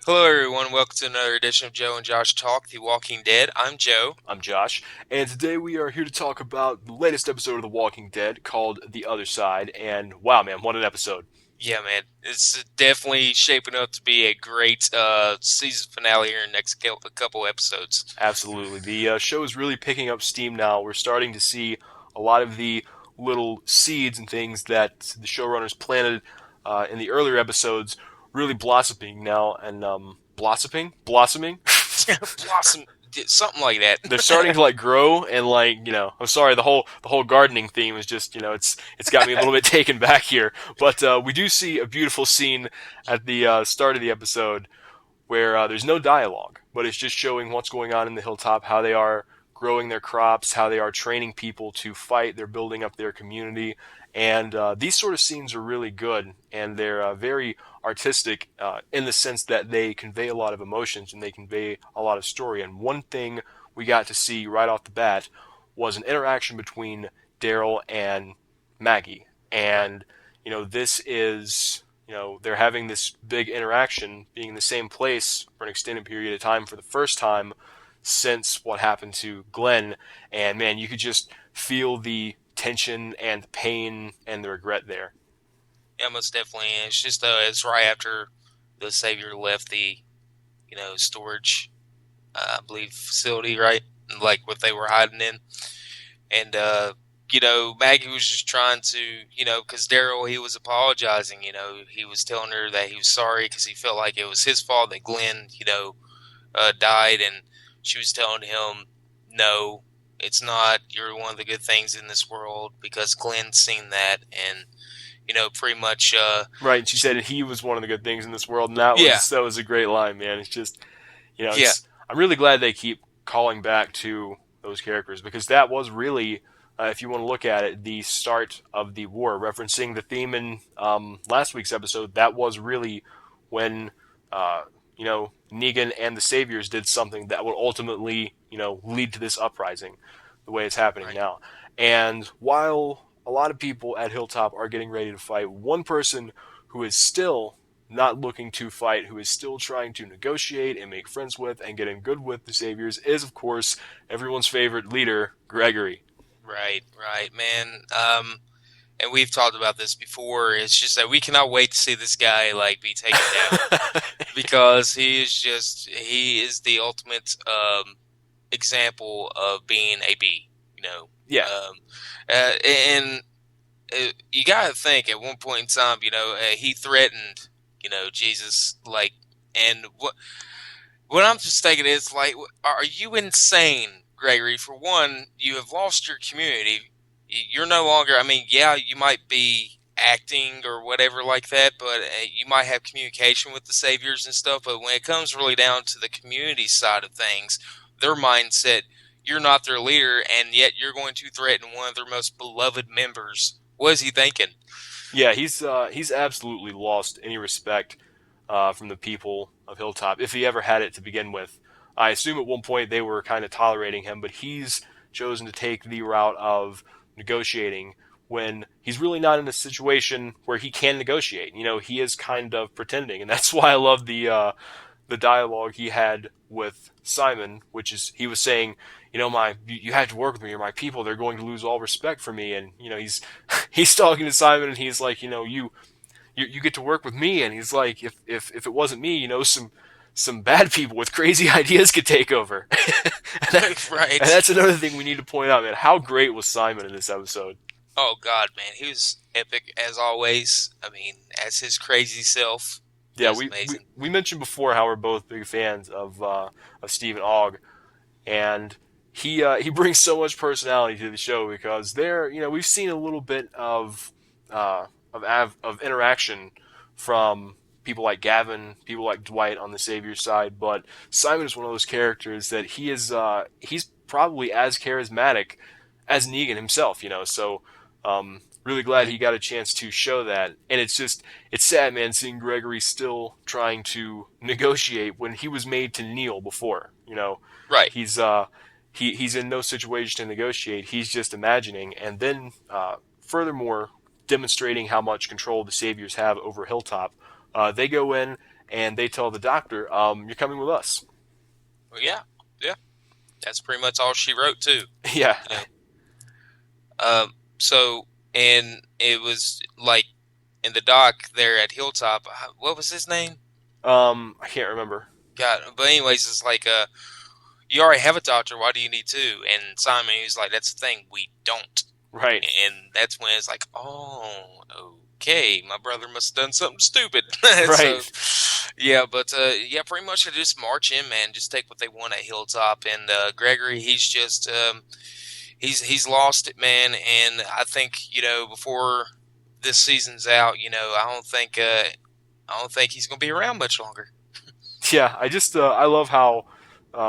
Hello, everyone. Welcome to another edition of Joe and Josh Talk, The Walking Dead. I'm Joe. I'm Josh, and today we are here to talk about the latest episode of The Walking Dead called The Other Side. And wow, man, what an episode! Yeah, man, it's definitely shaping up to be a great season finale here in the next couple episodes. Absolutely. The show is really picking up steam now. We're starting to see a lot of the little seeds and things that the showrunners planted in the earlier episodes really blossoming now and blossoming. Blossom, something like that. They're starting to grow and I'm sorry, the whole gardening theme is just it's got me a little bit taken back here, but we do see a beautiful scene at the start of the episode where there's no dialogue, but it's just showing what's going on in the hilltop, how they are growing their crops, how they are training people to fight, they're building up their community, and these sort of scenes are really good, and they're very artistic in the sense that they convey a lot of emotions and they convey a lot of story. And one thing we got to see right off the bat was an interaction between Daryl and Maggie, and this is they're having this big interaction, being in the same place for an extended period of time for the first time since what happened to Glenn. And man, you could just feel the tension and the pain and the regret there. Yeah, most definitely. It's just it's right after the Savior left the storage, I believe, facility, right? Like what they were hiding in, and Maggie was just trying to, because Daryl, he was apologizing. He was telling her that he was sorry because he felt like it was his fault that Glenn, died, and she was telling him, no, it's not. You're one of the good things in this world because Glenn's seen that, and pretty much, Right, and she said he was one of the good things in this world, and that yeah, was a great line, man. It's just yeah, it's I'm really glad they keep calling back to those characters because that was really, if you want to look at it, the start of the war. Referencing the theme in last week's episode, that was really when Negan and the Saviors did something that would ultimately lead to this uprising, the way it's happening right. now. And while a lot of people at Hilltop are getting ready to fight, one person who is still not looking to fight, who is still trying to negotiate and make friends with and get in good with the Saviors, is, of course, everyone's favorite leader, Gregory. Right, right, man. And we've talked about this before. It's just that we cannot wait to see this guy like be taken down because he is the ultimate example of being a bee. Yeah, Um, and you gotta think at one point in time, he threatened, Jesus, like, and what I'm just thinking is like, are you insane, Gregory? For one, you have lost your community. You're no longer. I mean, yeah, you might be acting or whatever like that, but you might have communication with the saviors and stuff. But when it comes really down to the community side of things, their mindset, you're not their leader, and yet you're going to threaten one of their most beloved members. What is he thinking? yeah, he's absolutely lost any respect from the people of Hilltop, if he ever had it to begin with. I assume at one point they were kind of tolerating him, but he's chosen to take the route of negotiating when he's really not in a situation where he can negotiate. He is kind of pretending, and that's why I love the dialogue he had with Simon, which is he was saying, you have to work with me or my people, they're going to lose all respect for me. And he's talking to Simon and he's like, you get to work with me. And he's like, if it wasn't me, some bad people with crazy ideas could take over. and, that, and Right. that's another thing we need to point out, man. How great was Simon in this episode? Oh God, man, he was epic as always. I mean, as his crazy self, he Yeah, was we mentioned before how we're both big fans of Stephen Ogg, and he brings so much personality to the show because we've seen a little bit of interaction from people like Gavin, people like Dwight on the Savior side, but Simon is one of those characters that he's probably as charismatic as Negan himself. So really glad right, he got a chance to show that, and it's sad, man, seeing Gregory still trying to negotiate when he was made to kneel before. right. He's he's in no situation to negotiate. He's just imagining, and then furthermore, demonstrating how much control the Saviors have over Hilltop. They go in and they tell the Doctor, "You're coming with us." Well, yeah, yeah. That's pretty much all she wrote too. Yeah, You know. So and it was like in the dock there at Hilltop. What was his name? I can't remember. God. But anyways, it's like you already have a doctor. Why do you need two? And Simon, he's like, that's the thing, we don't. Right, And that's when it's like, oh, okay, my brother must have done something stupid. So, right. yeah, but yeah, pretty much they just march in, man. Just take what they want at Hilltop. And Gregory, he's just he's lost it, man. And I think before this season's out, I don't think he's gonna be around much longer. Yeah, I love how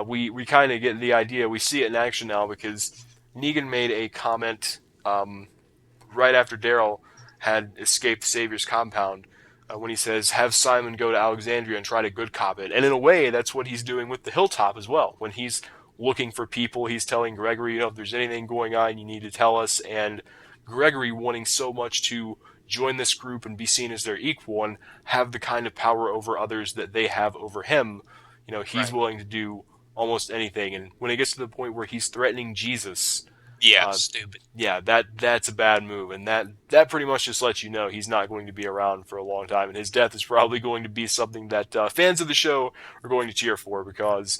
we kind of get the idea. We see it in action now because Negan made a comment right after Daryl had escaped the Savior's compound when he says, "Have Simon go to Alexandria and try to good cop it." And in a way, that's what he's doing with the Hilltop as well. When he's looking for people, he's telling Gregory, if there's anything going on, you need to tell us. And Gregory wanting so much to join this group and be seen as their equal and have the kind of power over others that they have over him, he's Right. willing to do almost anything. And when it gets to the point where he's threatening Jesus, Yeah, uh, stupid. yeah, that's a bad move, and that pretty much just lets you know he's not going to be around for a long time, and his death is probably going to be something that fans of the show are going to cheer for because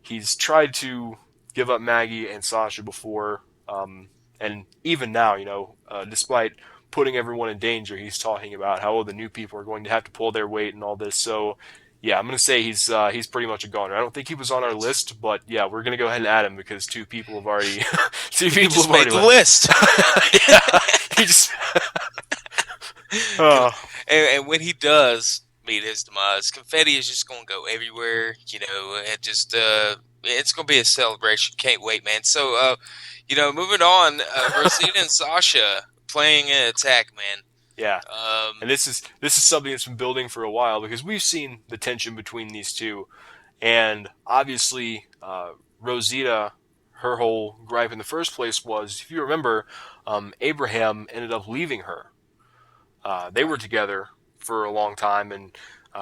he's tried to give up Maggie and Sasha before, and even now, despite putting everyone in danger, he's talking about how the new people are going to have to pull their weight and all this. So yeah, I'm gonna say he's pretty much a goner. I don't think he was on our list, but yeah, we're gonna go ahead and add him because two people have already two He people just have made already the left. list. Yeah, he just and, oh and when he does meet his demise, confetti is just going to go everywhere. And just it's going to be a celebration. Can't wait, man. So, moving on, Rosita and Sasha playing an attack, man. yeah. And Um, this is something that's been building for a while because we've seen the tension between these two, and obviously Rosita, her whole gripe in the first place was, if you remember, Abraham ended up leaving her. They were right, together for a long time, and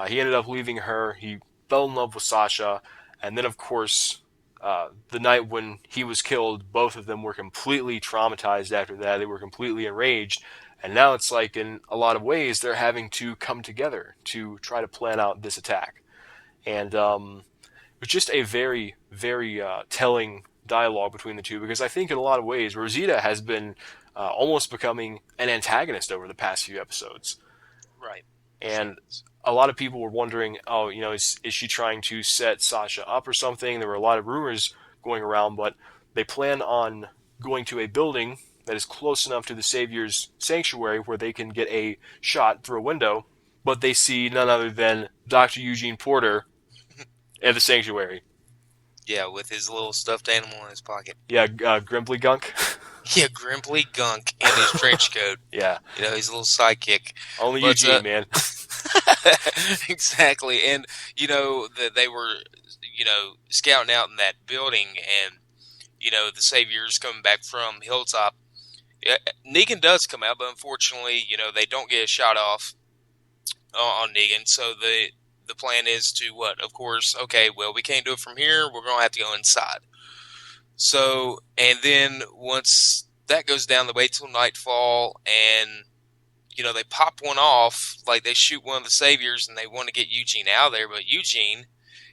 he ended up leaving her. He fell in love with Sasha, and then, of course, the night when he was killed, both of them were completely traumatized after that. They were completely enraged, and now it's like, in a lot of ways, they're having to come together to try to plan out this attack. And it was just a very, very telling dialogue between the two because I think in a lot of ways Rosita has been almost becoming an antagonist over the past few episodes. right. She And is. a lot of people were wondering, oh, is she trying to set Sasha up or something? There were a lot of rumors going around, but they plan on going to a building that is close enough to the Savior's sanctuary where they can get a shot through a window, but they see none other than Dr. Eugene Porter at the sanctuary. Yeah, with his little stuffed animal in his pocket. Yeah, Grimply Gunk. Yeah, Grimply Gunk in his trench coat. Yeah, His little sidekick. only But Eugene, man. exactly, and that they were scouting out in that building, and the Savior's coming back from Hilltop. Yeah, Negan does come out, but unfortunately, they don't get a shot off on Negan. So the plan is to what? Of course, okay. Well, we can't do it from here. We're gonna have to go inside. So, and then once that goes down, they wait till nightfall, and they pop one off. Like they shoot one of the Saviors, and they want to get Eugene out of there. But Eugene,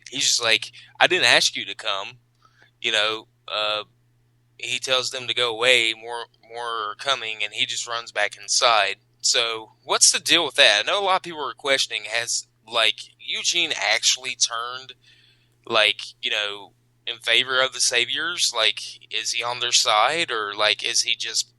he's just like, I didn't ask you to come. You know, he tells them to go away. More are coming, and he just runs back inside. So, what's the deal with that? I know a lot of people are questioning: has like Eugene actually turned like in favor of the Saviors? Like, is he on their side, or like is he just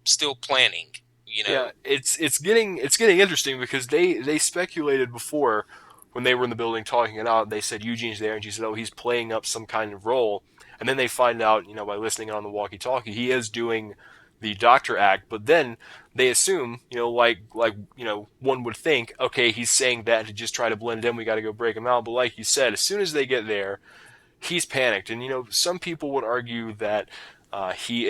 still planning? You Yeah, know, it's getting interesting because they speculated before when they were in the building talking it out. They said Eugene's there, and she said, "Oh, he's playing up some kind of role." And then they find out, by listening on the walkie-talkie, he is doing the doctor act. But then they assume, one would think, okay, he's saying that to just try to blend in. We got to go break him out. But like you said, as soon as they get there, he's panicked. And some people would argue that he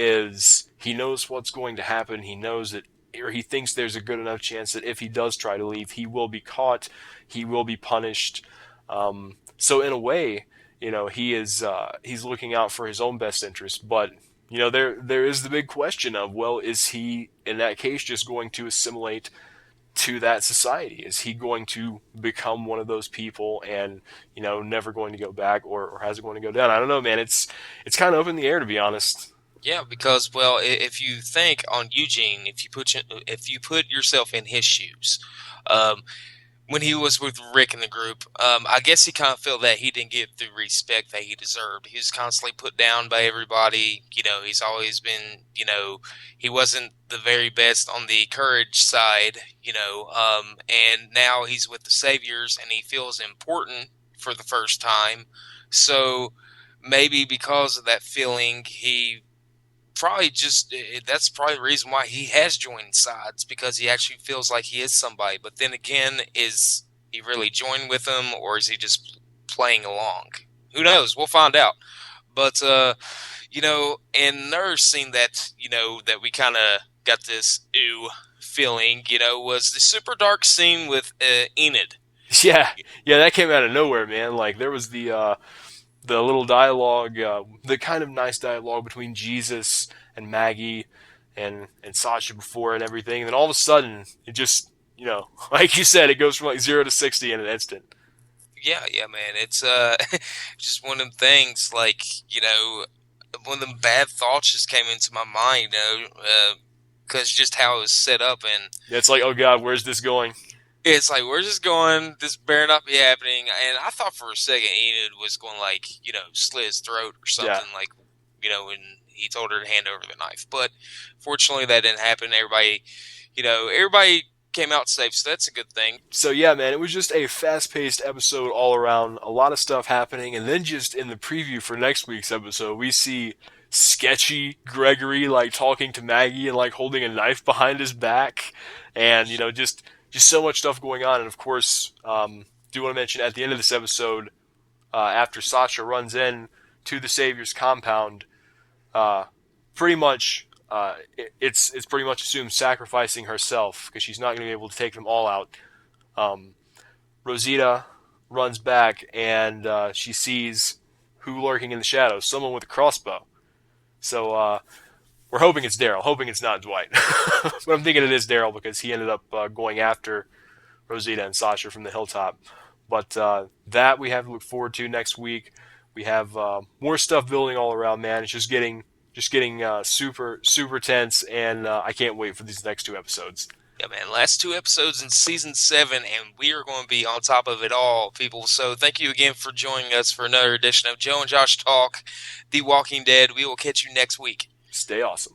knows what's going to happen. He knows that or he thinks there's a good enough chance that if he does try to leave, he will be caught, he will be punished. So in a way, he's looking out for his own best interest. But there is the big question of, well, is he in that case just going to assimilate to that society? Is he going to become one of those people and never going to go back, or has it going to go down? I don't know, man. It's kind of up in the air, to be honest. Yeah, because well, if you think on Eugene, if you put yourself in his shoes, um, when he was with Rick in the group, I guess he kind of felt that he didn't get the respect that he deserved. He was constantly put down by everybody. He's always been, he wasn't the very best on the courage side, and now he's with the Saviors and he feels important for the first time. So maybe because of that feeling, he probably just that's probably the reason why he has joined sides, because he actually feels like he is somebody. But then again, is he really joined with them, or is he just playing along? Who knows? We'll find out. But and another scene that that we kind of got this ew feeling, was the super dark scene with Enid. Yeah, yeah, that came out of nowhere, man. Like there was the little dialogue, the kind of nice dialogue between Jesus and Maggie and Sasha before and everything. And then all of a sudden, it just, like you said, it goes from like 0 to 60 in an instant. Yeah, man. It's just one of them things. Like one of them bad thoughts just came into my mind. Because just how it was set up, and Yeah, it's like, oh God, where's this going? it's like, where's this going? This better not be happening. And I thought for a second Enid was going to, like, slit his throat or something, Yeah. like, when he told her to hand over the knife. But fortunately, that didn't happen. Everybody came out safe, so that's a good thing. So yeah, man, it was just a fast-paced episode all around, a lot of stuff happening, and then just in the preview for next week's episode, we see sketchy Gregory like talking to Maggie and like holding a knife behind his back, and just so much stuff going on. And of course, do want to mention at the end of this episode, after Sasha runs in to the Savior's compound, pretty much it's pretty much assumed sacrificing herself because she's not going to be able to take them all out. Rosita runs back and she sees who lurking in the shadows, someone with a crossbow. So we're hoping it's Daryl, hoping it's not Dwight. But I'm thinking it is Daryl because he ended up going after Rosita and Sasha from the hilltop. But that we have to look forward to next week. We have more stuff building all around, man. It's just getting super, super tense, and I can't wait for these next 2 episodes. Yeah, man. Last 2 episodes in season 7, and we are going to be on top of it all, people. So thank you again for joining us for another edition of Joe and Josh Talk, The Walking Dead. We will catch you next week. Stay awesome.